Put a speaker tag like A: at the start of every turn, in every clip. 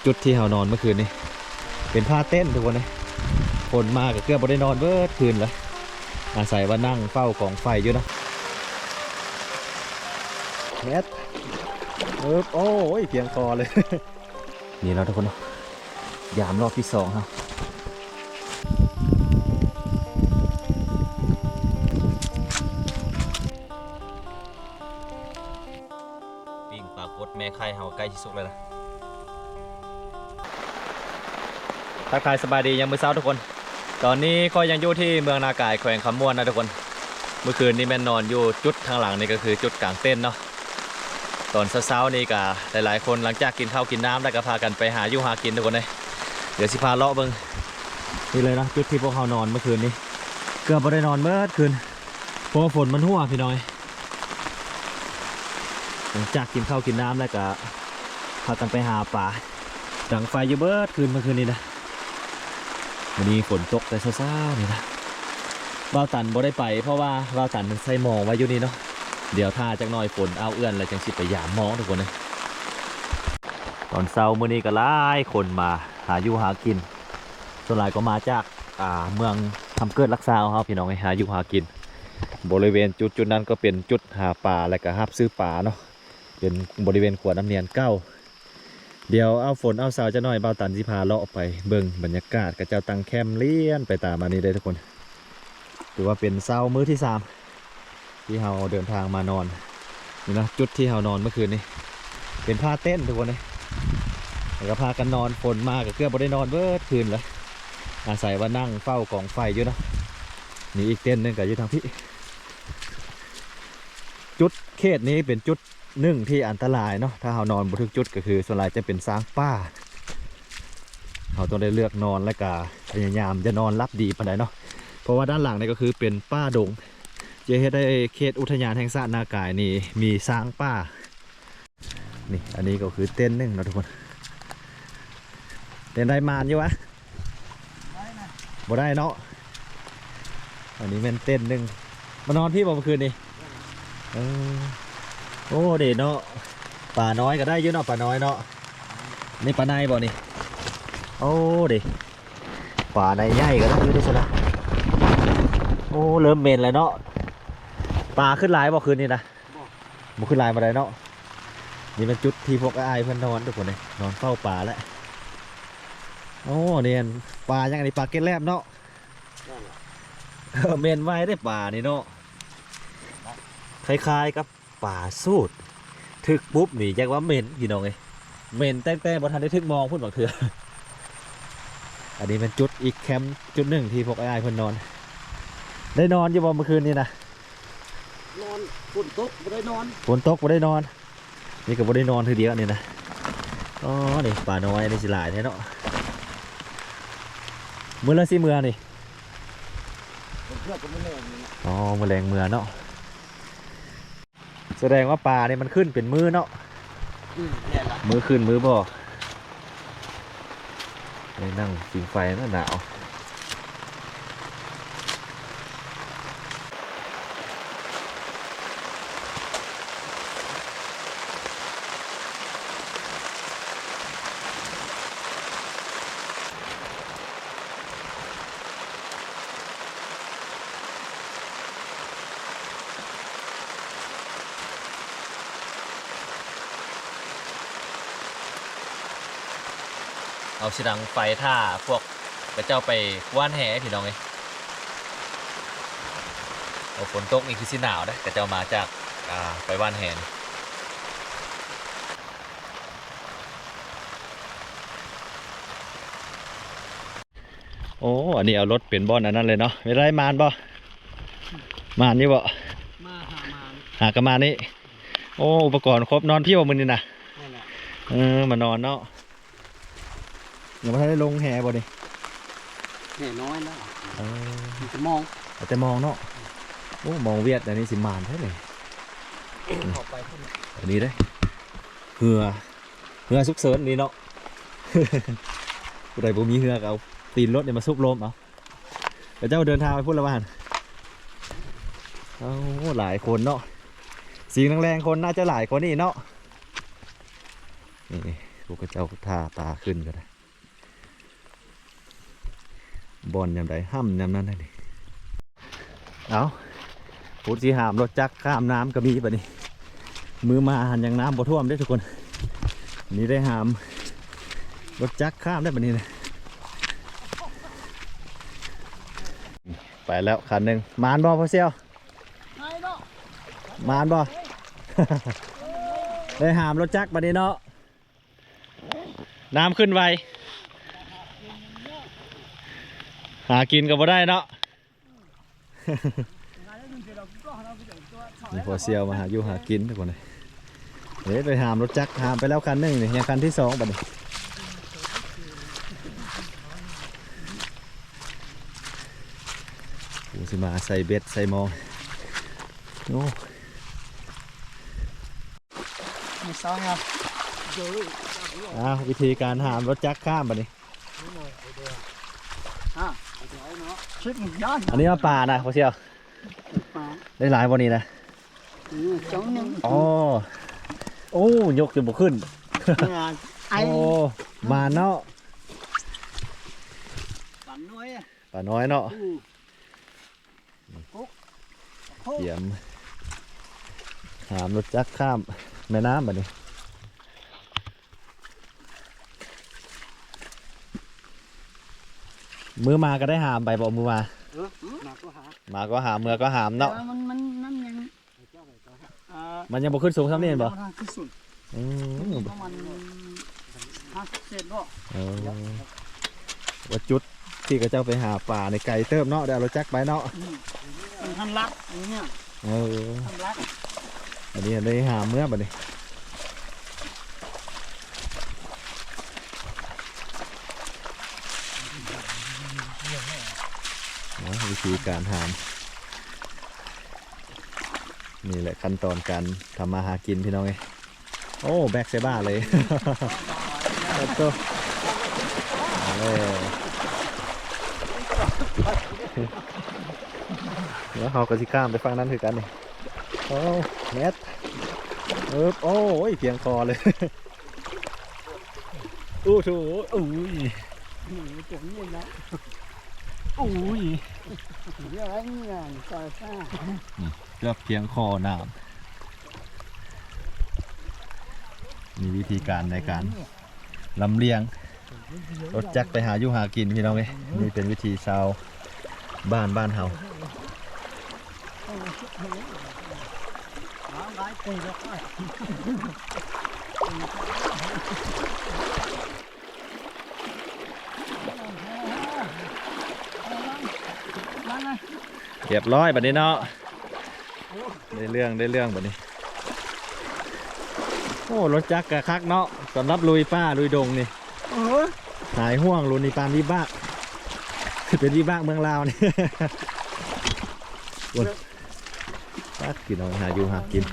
A: จุดที่เฮานอนเมื่อคืนนี้เป็นผ้าเต้นทุกคนเลยฝนมากับเกือบไม่ได้นอนเบิดคืนเลยอาศัยว่านั่งเฝ้ากองไฟอยู่นะแมทโอ้ยเพียงคอเลย นี่แล้วทุกคนยามรอบที่2ครับปิ้งปลากดแม่ไข่เฮาใกล้ที่สุกเลยนะทักทายสบายดียังมื้อเช้าทุกคนตอนนี้ก็ยังอยู่ที่เมืองนากายแขวงคำม่วนนะทุกคนเมื่อคืนนี้แม่นอนอยู่จุดทางหลังนี่ก็คือจุดกลางเต้นเนาะตอนเช้าๆนี่ก็หลายๆคนหลังจากกินข้าวกินน้ำแล้วก็พากันไปหาอยู่หากินทุกคนเลยเดี๋ยวสิพาเลาะเบิ่งนี่เลยนะจุดที่พวกเขานอนเมื่อคืนนี้เกือบไม่ได้นอนเมื่อคืนเพราะฝนมันหัวพี่น้อยหลังจากกินข้าวกินน้ำแล้วก็พากันไปหาปลาดังไฟอยู่เบิดคืนเมื่อคืนนี้นะวันนี้ฝนตกแต่เช้าๆนี่นะบ่าวตันบ่ได้ไปเพราะว่าบ่าวตันมันใส่หมองไว้อยู่นี่เนาะเดี๋ยวถ้าจักหน่อยฝนเอาเอื้อนแล้วจังสิไปยามหมองทุกคนเลยตอนเช้ามื้อนี้ก็หลายคนมาหาอยู่หากินส่วนหลายก็มาจากเมืองทำเกิดรักษาเอาครับพี่น้องหาอยู่หากินบริเวณจุดนั้นก็เป็นจุดหาปลาและก็หับซื้อปลาเนาะเป็นบริเวณขวดน้ำเนียนเก้าเดี๋ยวเอาฝนเอาเสาจะหน่อยเบาตันสิพาเลาะไปเบิ่งบรรยากาศกับเจ้าตังแคมเลี้ยนไปตามมานี้ได้ทุกคนถือว่าเป็นเช้ามื้อที่3ที่เราเดินทางมานอนนี่นะจุดที่เรานอนเมื่อคืนนี้เป็นผ้าเต้นทุกคนเลยแล้วก็พากันนอนฝนมากับเกือบไม่ได้นอนเบิดคืนเลยอาศัยว่านั่งเฝ้ากองไฟอยู่เนาะนี่อีกเต้นนึงกับอยู่ทางพี่จุดเขตนี้เป็นจุดหนึ่งที่อันตรายเนาะถ้าเรานอนบนทุกจุดก็คือส่วนใหญ่จะเป็นสร้างป่าเราต้องได้เลือกนอนและก็พยายามจะนอนรับดีปานใดเนาะเพราะว่าด้านหลังนี่ก็คือเป็นป่าดงจะเห็นได้เขตอุทยานแห่งชาตินากายนี่มีสร้างป่านี่อันนี้ก็คือเต้นหนึ่งนะทุกคนเต้นได้มานอยู่วะบ่ได้เนาะอันนี้เป็นเต้นหนึ่งมานอนพี่บอกเมื่อคืนนี่โอ้เด็ดเนาะป่าน้อยก็ได้เยอะเนาะป่าน้อยเนาะนี่ป่าในบ่นี่โอ้เด็ดป่าในใหญ่ก็ได้เยอะด้วยสินะโอ้เริ่มเมนเลยเนาะป่าขึ้นหลายบ่คืนนี่นะบ่ขึ้นหลายมาได้เนาะนี่เป็นจุดที่พวกไอ้เพื่อนนอนทุกคนเลยนอนเฝ้าป่าแล้วโอ้เนี่ยปลาอย่างนี้ปลาเก็ดแลบเนาะเมนไว้ได้ป่านี่เนาะคล้ายๆกับป่าสูดทึกปุ๊บนี่แยกว่าเมนพี่น้องเลยเมนแต้ๆบนทันได้ทึกมองพูดบางเถื่ออันนี้เป็นจุดอีกแคมป์จุดหนึ่งที่พวกไอ้เพื่อนนอนได้นอนอยู่บ่เมื่อคืนนี้นะ
B: นอนฝนตกไม่ได้นอน
A: ฝนตกไม่ได้นอนนี่ก็ไม่ได้นอนทีเดียวนี่นะอ๋อนี่ป่าน้อยนี่สิหลายแท้เนาะมือละสิมือนี่อ๋อมือแรงมือเนาะแสดงว่าปลาเนี่ยมันขึ้นเป็นมือเนาะมือขึ้นมือบ่นั่งผิงไฟน่าหนาวเอาสิดังไฟท่าพวกกระเจ้าไปว่านแห่พี่น้องเลยเอาฝนตกนี่คือสิหนาวนะกระเจ้ามาจากไปว่านแห่โอ้อันนี้เอารถเป็นบ่อนอันนั้นเลยเนาะไม่ได้มานบ่มานนี่บ่
B: มา
A: หากระมานี่โอ้อุปกรณ์ครบนอนพี่บ่มึงนี่นะมานอนเนาะยังไม่ได้ลงแห่บ่ดิ
B: แห่น้อยแล้วจะมอง
A: แต่มองเนาะโอ้มองเวียดอันนี้สิมานใช่ไหมอันนี้ได้เหือซุกเซิร์นนี่เนาะผู้ใดบ่มีเหือก็เอาตีนรถเนี่ยมาซุบลมเอาเจ้าเดินทางไปพูดละวันโอ้หลายคนเนาะสีแรงๆคนน่าจะหลายคนนี่เนาะนี่ พวกเจ้าท่าปลาขึ้นก็ได้บอลยำใดห้ำยำนั้นได้ดิเอาพูดสิหามรถจักรข้ามน้ำกระบี่ปะนี่มือมาหันยังน้ำบ่ท่วมได้ทุกคนนี่ได้หามรถจักรข้ามได้ปะนี่นะไปแล้วคันหนึ่งมานบ่พ่อเซียวมานบ่ ได้หามรถจักรปะนี่เนาะน้ำขึ้นไวหากินก็บ่ได้เนาะ นี่พอเซียวมาหาอยู่หากินทุกคนเลยเดี๋ยวไปหามรถจักรหามไปแล้วคันหนึ่งนี่ยังคันที่สองบัดนี้กูสิมาใส่เบ็ดใส่มองโอ้วิธีการหามรถจักรข้ามบัดนี้อันนี้มาป่านะพอเซียวได้หลายวันนี้นะอ๋อโอ้ยกจนบุขึ้นโอ้มาเนาะป่าน้อยเนาะเยี่ยมหามรถจักรข้ามแม่น้ำแบบนี้มือมาก็ได้หามไปบอกมือมามาก็หามมือก็หามเนาะมันยังบ่ขึ้นสูงซ้ำนี่เห็นบ่ว่าจุดที่กระเจ้าไปหาป่าในไก่เติมเนาะเดี๋ยวเราแจ็คไปเนาะ
B: ท่านรักเนี่ยท่านรัก
A: อันนี้ได้หาเมื่อบัดนี้วิธีการหามนี่แหละขั้นตอนการทำมาหากินพี่น้องไงโอ้แบกเซบ้าเลยตัวแล้วเขาก็สิข้ามไปฝั่งนั้นคือกันนี่โอ้เน็ตโอ้ยเพียงคอเลยโอ้โหอุ้ย
B: ตัวนี้นะ
A: อุ้ย
B: เรื่องอะไรเนี่ยซอยซ่า
A: เกือบเพียงคอน้ำมีวิธีการในการลำเลียงรถจักรไปหาอยู่หากินพี่น้องเอ้ยนี่เป็นวิธีชาวบ้านเฮาเรียบร้อยบัดนี้เนาะได้เรื่องบัดนี้โอ้รถจักรกะคักเนาะสำหรับลุยป้าลุยดงนี่หายห่วงลุยในปานวิบากเป็นวิบากเมืองลาวนี่ปักกินเอาหาอยู่หากิน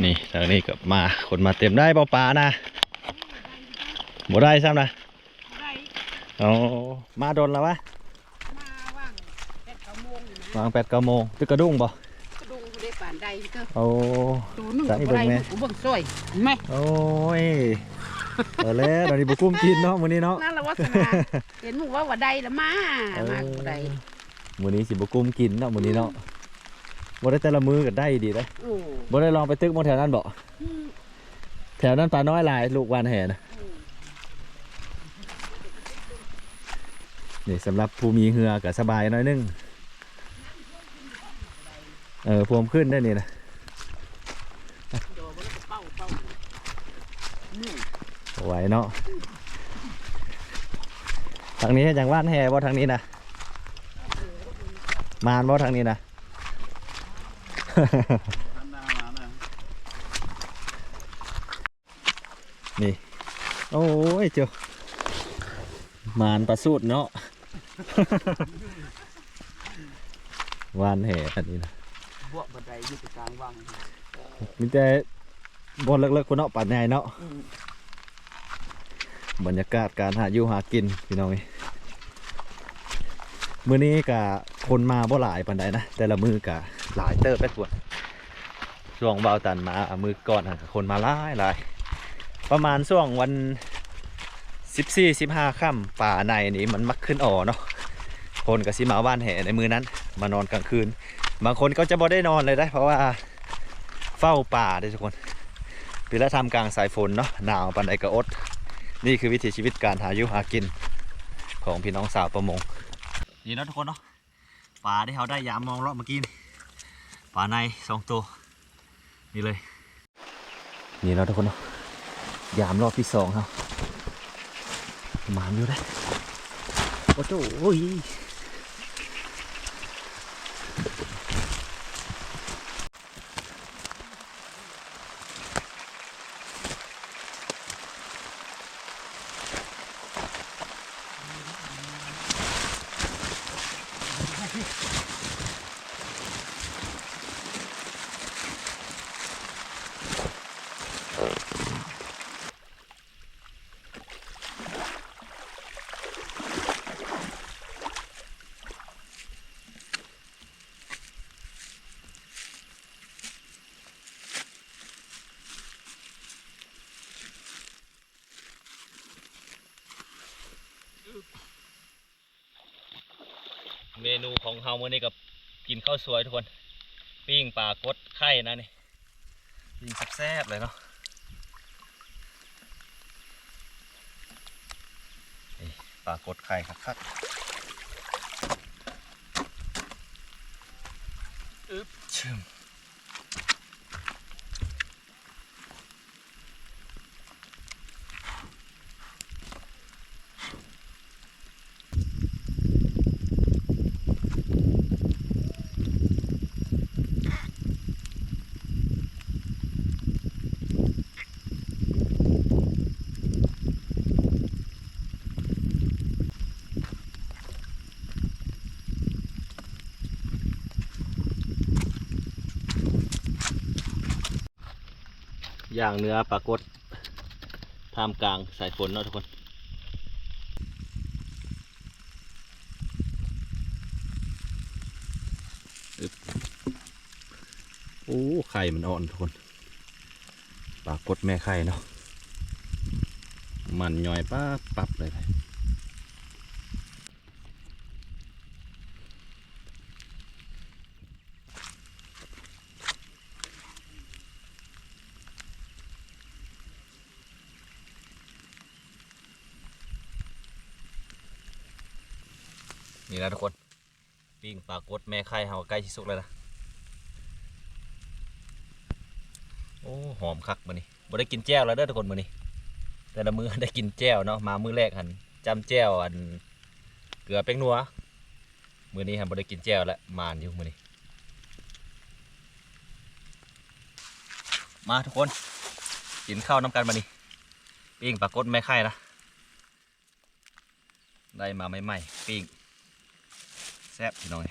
A: นี่ทางนี้กับมาคนมาเต็มได้เปล่าปลานะบ่ได้ซ้ำนะอ๋อมาโดนแล้ววะวาง8-9 โมงตึกกระดุ้งบ่
C: ได้ป่านใดก็
A: โอ้
C: ตูนึงบ่ได้กูเบิ่งซอยไหม
A: โอ้ยแล้วตอนนี้บุกุ้มกินเนาะมื้อนี้เนาะ
C: นั่นละวาสนาเห็นมึงว่าใดละมาบ่ได้
A: มื้อนี้สิบุกุ้มกินเนาะมื้อนี้เนาะบ่ได้แต่ละมื้อก็ได้ดีเด้บ่ได้ลองไปตึกบ่แถวนั้นบ่แถวนั้นปลาน้อยหลายลูกวานแห่นะนี่สำหรับผู้มีเหือก็สบายน้อยนึงพวมขึ้นได้นี่นะไหวเนาะทางนี้อย่างว่านแห่บ่ทางนี้นะมานบ่ทางนี้นะนี่โอ้ยเจ้ามานประสูตรเนาะว่านแห่อันนี้นะ
B: บวกบันไดอยู่กลางวัง
A: มีแต่บนเลิกๆคนเนาะป่านใหญ่เนาะบรรยากาศการหาอยู่หากินพี่น้องมื้อนี้กะคนมาบ่หลายปานใดนะแต่ละมื้อกะหลายเติบไปทั่ว ช่วงเบาตันมามือก่อนคนมาหลายประมาณช่วงวัน14-15ค่ำป่าในนี้มันมักขึ้นอ่อเนาะคนก็สิมาบ้านแห่ในมือนั้นมานอนกลางคืนบางคนก็จะบ่ได้นอนเลยได้เพราะว่าเฝ้าป่าได้ทุกคนปีละทำกลางสายฝนเนาะหนาวปันไดกระอดนี่คือวิถีชีวิตการหาอยู่หากินของพี่น้องสาวประมงนี่เนาะทุกคนเนาะป่าที่เขาได้ยามมองเลาะเมื่อกี้ป่าใน2 ตัวนี่เลยนี่เนาะทุกคนเนาะยามรอบที่2ครับหมานอยู่ได้โอ้โหโอ้ยเมนูของเฮามื้อนี้กับกินข้าวสวยทุกคนปิ้งปลากดไข่นะนี่ปิ้งแซ่บๆเลยเนาะนี่ปลากดไข่คักๆอึ๊บชิมย่างเนื้อปลากดท่ามกลางสายฝนเนาะทุกคนโอ้ไข่มันอ่อนทุกคนปลากดแม่ไข่เนาะมันย่อยปั๊บเลยนี่นะทุกคนปิ้งปลากดแม่ไข่เฮาใกล้ที่สุกเลยนะโอ้หอมคักมื้อนี้บ่ได้กินแจ่วแล้วเด้อทุกคนมื้อนี้แต่ละมื้อได้กินแจ่วเนาะมามื้อแรกหันจำแจ่วอันเกลือแป้งนัวมื้อนี้หันบ่ได้กินแจ่วแล้วมานอยู่มื้อนี้มาทุกคนกินข้าวน้ำกันมื้อนี้ปิ้งปลากดแม่ไข่นะได้มาใหม่ๆปิ้งแซ่บพี่น้อย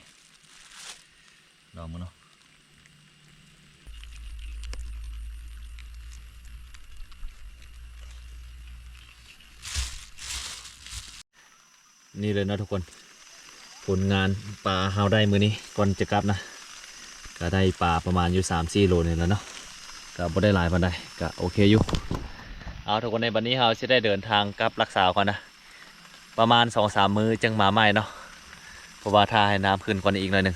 A: ลองมั้งเนาะนี่เลยนะทุกคนผลงานปลาเฮาได้มือนี้ก่อนจะกลับนะก็ได้ปลาประมาณอยู่3-4 โลนี่แล้วเนาะก็บ่ได้หลายปานใดก็โอเคอยู่เอาทุกคนในวันนี้เฮาจะได้เดินทางกลับรักษาก่อนนะประมาณ2-3 มื้อจึงมาใหม่เนาะเพราะว่าถ้าให้น้ำขึ้นกว่านี้อีกหน่อยหนึ่ง